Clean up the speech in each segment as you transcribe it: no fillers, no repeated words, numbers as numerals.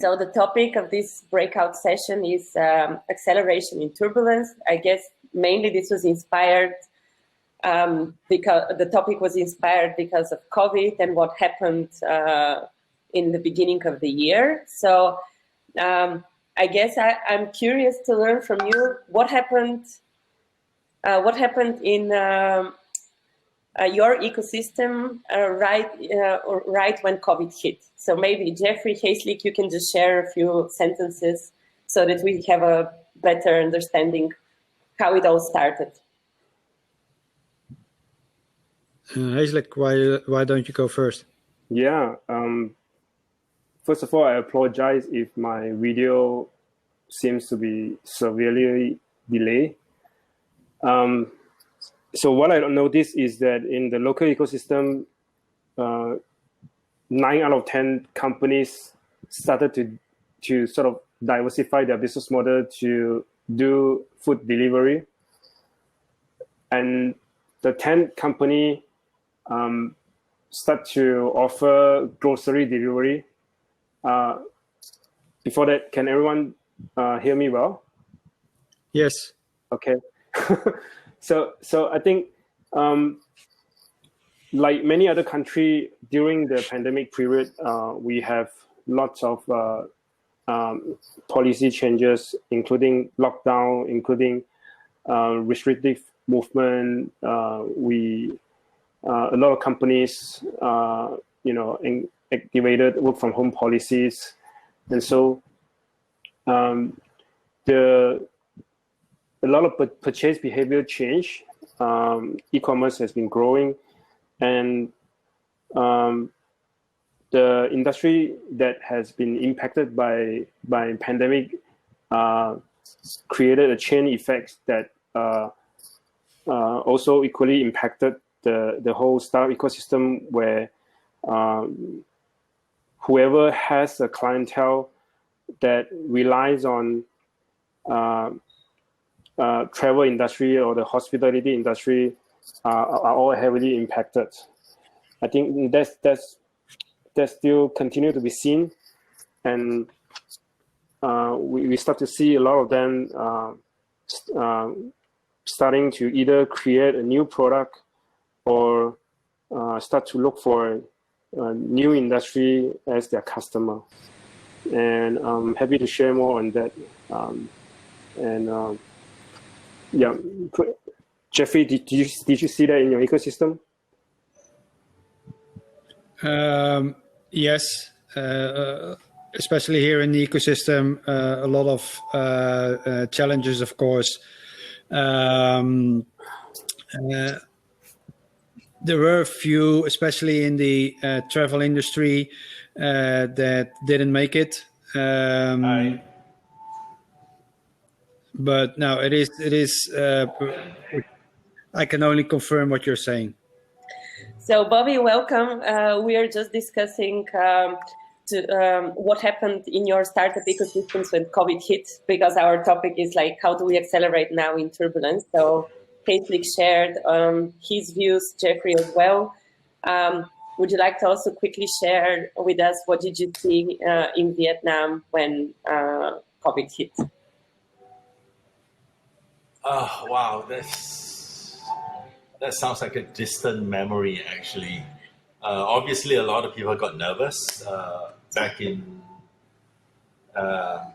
So the topic of this breakout session is acceleration in turbulence. I guess mainly this was inspired because the topic was inspired because of COVID and what happened in the beginning of the year. So I guess I'm curious to learn from you what happened in your ecosystem right when COVID hit. So maybe Jeffrey Hayeslick, you can just share a few sentences so that we have a better understanding how it all started. Hayeslick, why don't you go first? Yeah. First of all, I apologize if my video seems to be severely delayed. So what I noticed is that in the local ecosystem, 9 out of 10 companies started to sort of diversify their business model to do food delivery. And the 10th company start to offer grocery delivery. Before that, can everyone hear me well? Yes. Okay. So I think, like many other countries during the pandemic period, we have lots of policy changes, including lockdown, including restrictive movement. A lot of companies, activated work from home policies, and so a lot of purchase behavior change. E-commerce has been growing, and the industry that has been impacted by pandemic created a chain effect that also equally impacted the whole startup ecosystem, where whoever has a clientele that relies on travel industry or the hospitality industry are all heavily impacted. I think that's still continue to be seen, and we start to see a lot of them starting to either create a new product or start to look for a new industry as their customer. And I'm happy to share more on that. Yeah, Jeffrey, did you see that in your ecosystem? Yes, especially here in the ecosystem, a lot of challenges, of course. There were a few, especially in the travel industry, that didn't make it. But no, it is. I can only confirm what you're saying. So, Bobby, welcome. We are just discussing what happened in your startup ecosystems when COVID hit, because our topic is like, how do we accelerate now in turbulence? So, Hayeslick shared his views, Jeffrey as well. Would you like to also quickly share with us what did you see in Vietnam when COVID hit? Wow, that sounds like a distant memory, actually. Obviously, a lot of people got nervous back in.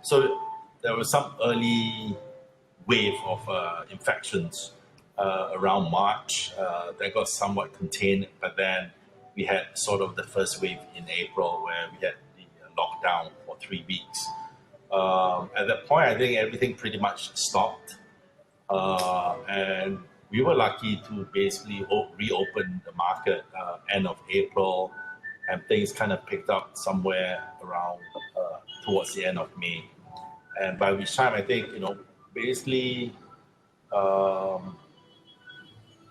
So there was some early wave of infections around March that got somewhat contained, but then we had sort of the first wave in April where we had the lockdown for 3 weeks. At that point, I think everything pretty much stopped. And we were lucky to basically reopen the market end of April, and things kind of picked up somewhere around towards the end of May. And by which time, I think, basically,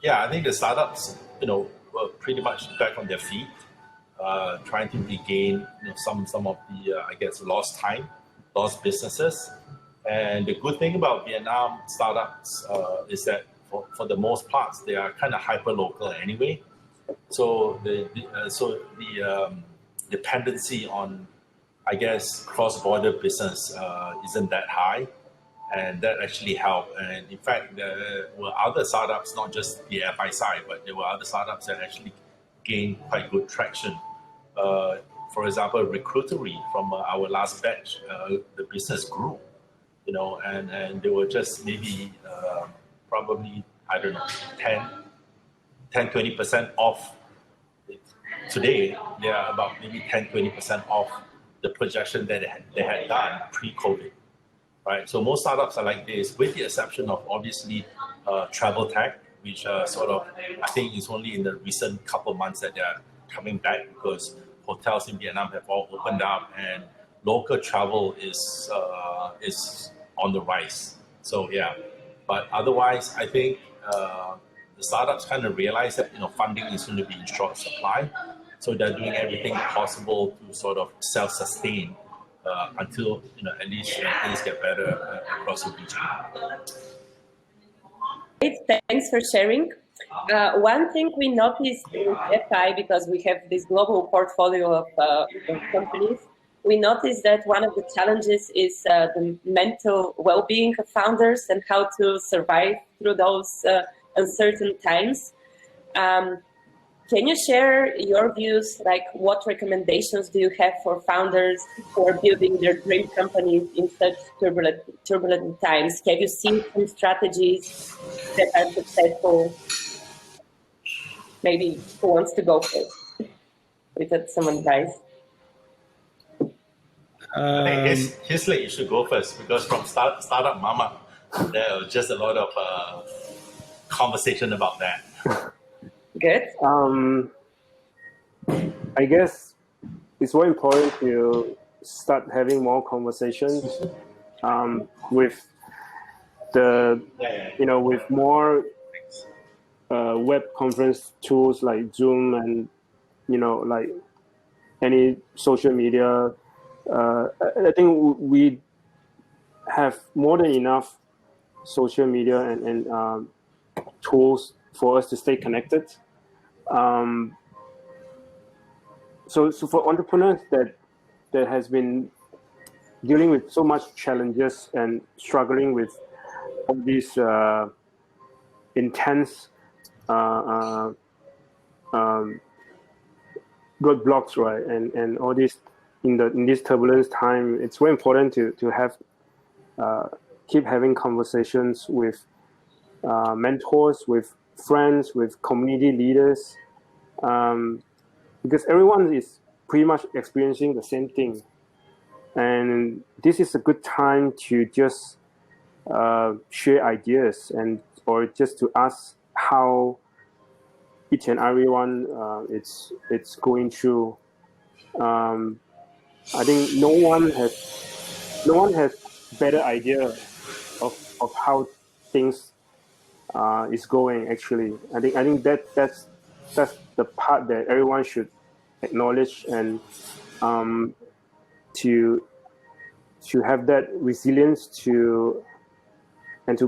I think the startups, were pretty much back on their feet, trying to regain, some of the, I guess, lost time, lost businesses. And the good thing about Vietnam startups is that for the most part, they are kind of hyper-local anyway. So the dependency on I guess cross-border business isn't that high, and that actually helped. And in fact, there were other startups, not just the FI side, but there were other startups that actually gained quite good traction. For example, Recruitery from our last batch, the business grew, and they were just maybe probably, I don't know, 20% off. Today, they are about maybe 20% off the projection that they had done pre-COVID, right? So most startups are like this, with the exception of obviously travel tech, which sort of, I think is only in the recent couple of months that they are coming back because hotels in Vietnam have all opened up and local travel is on the rise. So yeah, but otherwise, I think the startups kind of realize that funding is going to be in short supply, so they're doing everything possible to sort of self-sustain until at least things get better across the region. Great, thanks for sharing. One thing we noticed in FI, because we have this global portfolio of companies, we noticed that one of the challenges is the mental well-being of founders and how to survive through those uncertain times. Can you share your views, like what recommendations do you have for founders for building their dream companies in such turbulent times? Have you seen some strategies that are successful? Maybe who wants to go first? With some advice. I think Hisley, you should go first because from Startup Mama, there was just a lot of conversation about that. Good. I guess it's very important to start having more conversations with with more web conference tools like Zoom and like any social media. I think we have more than enough social media and tools for us to stay connected. So for entrepreneurs that has been dealing with so much challenges and struggling with all these intense roadblocks, right? And all this in this turbulence time, it's very important to have keep having conversations with mentors, with friends, with community leaders, because everyone is pretty much experiencing the same thing. And this is a good time to just share ideas or just to ask how each and everyone it's going through. I think no one has better idea of how things is going. Actually, I think that's the part that everyone should acknowledge and to have that resilience to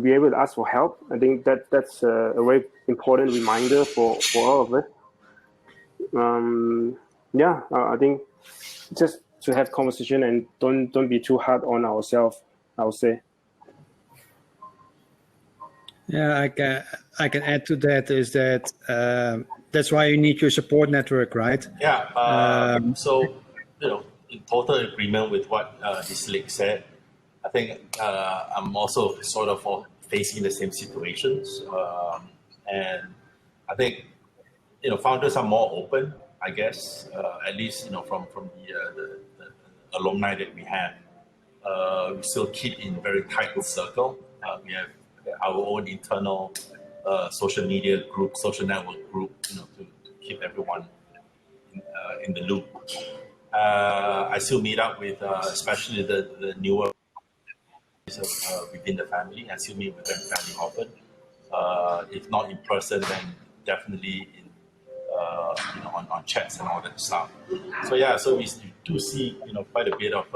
be able to ask for help. I think that's a very important reminder for all of us. I think just to have conversation and don't be too hard on ourselves, I would say. Yeah, I can add to that is that that's why you need your support network, right? Yeah. So in total agreement with what Hisley said, I think I'm also sort of facing the same situations, and I think founders are more open, I guess, at least from the alumni that we have. We still keep in very tight circle. We have our own internal social media group, social network group, to keep everyone in the loop. I still meet up with especially the newer within the family. I still meet with them fairly often. If not in person, then definitely in on chats and all that stuff. So yeah, so we do see quite a bit of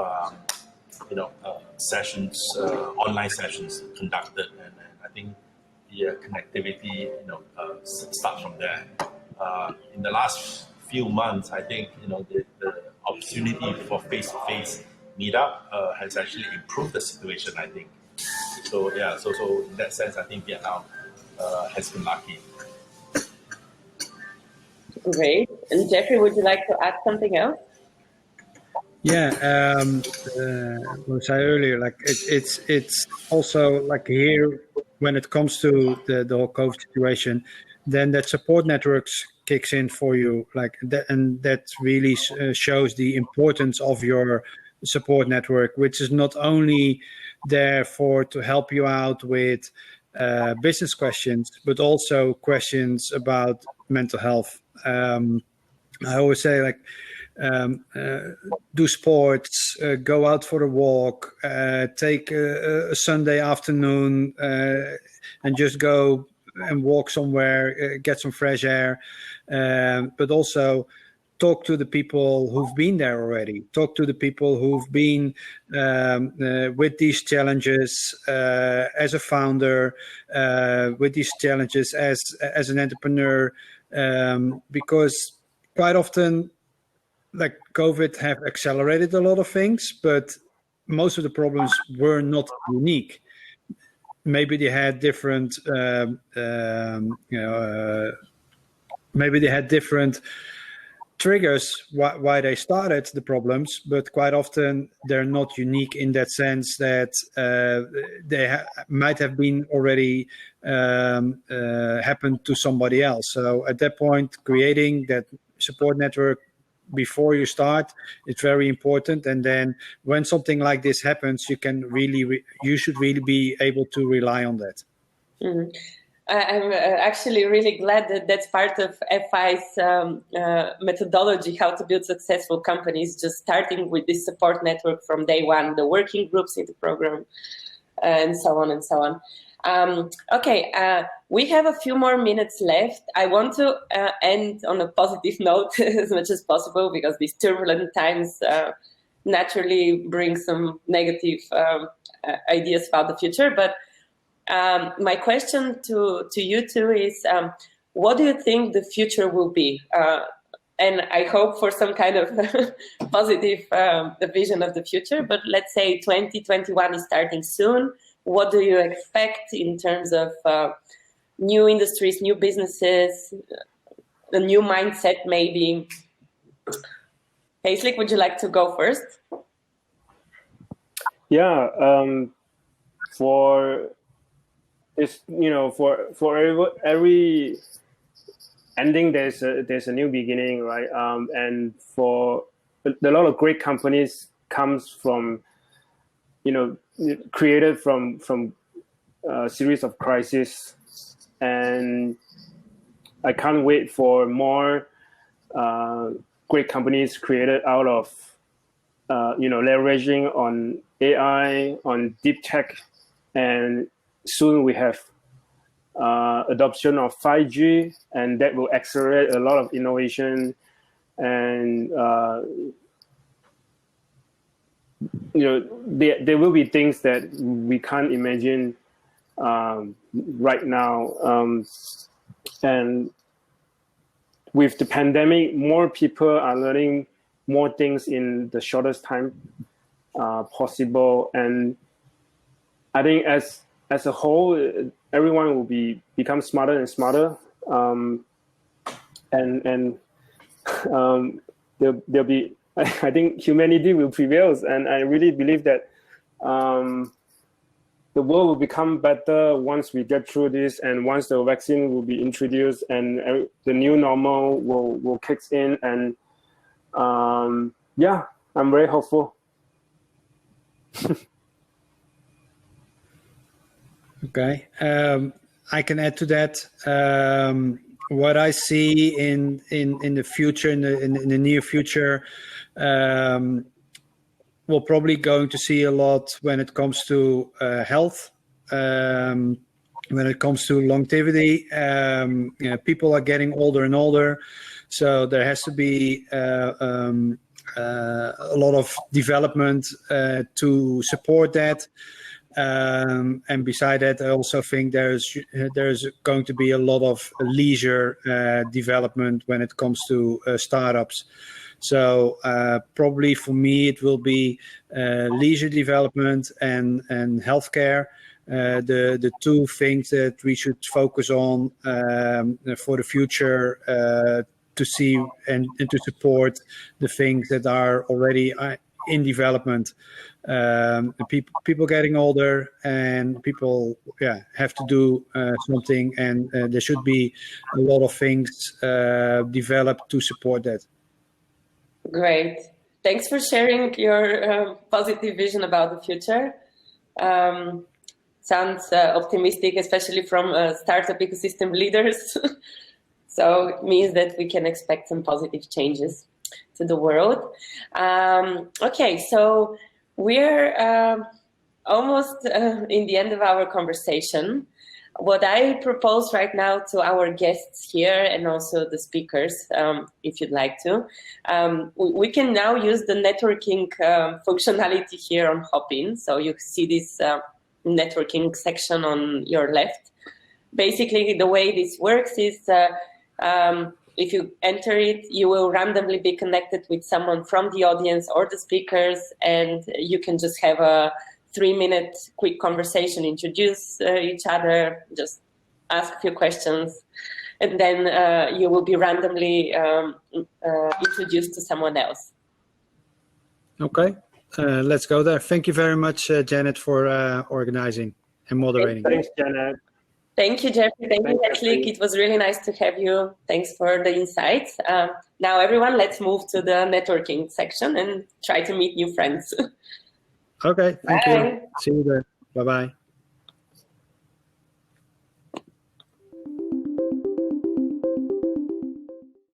sessions, online sessions conducted, and I think the connectivity starts from there. In the last few months, I think the opportunity for face-to-face meetup has actually improved the situation, I think. So yeah, so in that sense, I think Vietnam has been lucky. Great. And Jeffrey, would you like to add something else? Yeah, what I said earlier, like it's also like here when it comes to the whole COVID situation, then that support networks kicks in for you, like that, and that really shows the importance of your support network, which is not only there to help you out with business questions, but also questions about mental health. I always say, like, do sports, go out for a walk, take a Sunday afternoon and just go and walk somewhere, get some fresh air, but also talk to the people who've been there already. Talk to the people who've been with these challenges as a founder, with these challenges as an entrepreneur, because quite often, like, COVID have accelerated a lot of things, but most of the problems were not unique. Maybe they had different, maybe they had different triggers why they started the problems, but quite often they're not unique in that sense that they might have been already happened to somebody else. So at that point, creating that support network before you start, it's very important. And then when something like this happens, you can really, you should really be able to rely on that. Mm-hmm. I'm actually really glad that that's part of FI's methodology, how to build successful companies, just starting with this support network from day one, the working groups in the program, and so on and so on. Okay, we have a few more minutes left. I want to end on a positive note as much as possible, because these turbulent times naturally bring some negative ideas about the future. But my question to you two is, what do you think the future will be? And I hope for some kind of positive vision of the future, but let's say 2021 is starting soon. What do you expect in terms of new industries, new businesses, a new mindset maybe? Paisley, would you like to go first? Yeah, for it's, you know, for every ending there's a new beginning, right? And for a lot of great companies comes from, you know, created from a series of crises, and I can't wait for more great companies created out of you know, leveraging on AI, on deep tech, and soon we have adoption of 5G, and that will accelerate a lot of innovation. And you know, there will be things that we can't imagine right now. And with the pandemic, more people are learning more things in the shortest time possible. And I think as a whole, everyone will become smarter and smarter. And there'll be, I think humanity will prevail, and I really believe that the world will become better once we get through this, and once the vaccine will be introduced, and the new normal will kick in. And yeah, I'm very hopeful. Okay, I can add to that. What I see in the future, in the near future, we're probably going to see a lot when it comes to health, when it comes to longevity. You know, people are getting older and older, so there has to be a lot of development to support that. And beside that, I also think there's going to be a lot of leisure development when it comes to startups. So probably for me, it will be leisure development and healthcare. The two things that we should focus on for the future to see and to support the things that are already in development. People getting older, and people have to do something, and there should be a lot of things developed to support that. Great. Thanks for sharing your positive vision about the future. Sounds optimistic, especially from startup ecosystem leaders. So it means that we can expect some positive changes to the world. Okay, so we're almost in the end of our conversation. What I propose right now to our guests here and also the speakers, if you'd like to, we can now use the networking functionality here on Hopin. So you see this networking section on your left. Basically, the way this works is if you enter it, you will randomly be connected with someone from the audience or the speakers, and you can just have a 3-minute quick conversation, introduce each other, just ask a few questions, and then you will be randomly introduced to someone else. Okay, let's go there. Thank you very much, Janet, for organizing and moderating. Thanks, Janet. Thank you, Jeffrey. Thank you, Ashlik. It was really nice to have you. Thanks for the insights. Now, everyone, let's move to the networking section and try to meet new friends. Okay, thank Bye. you. See you there. Bye-bye.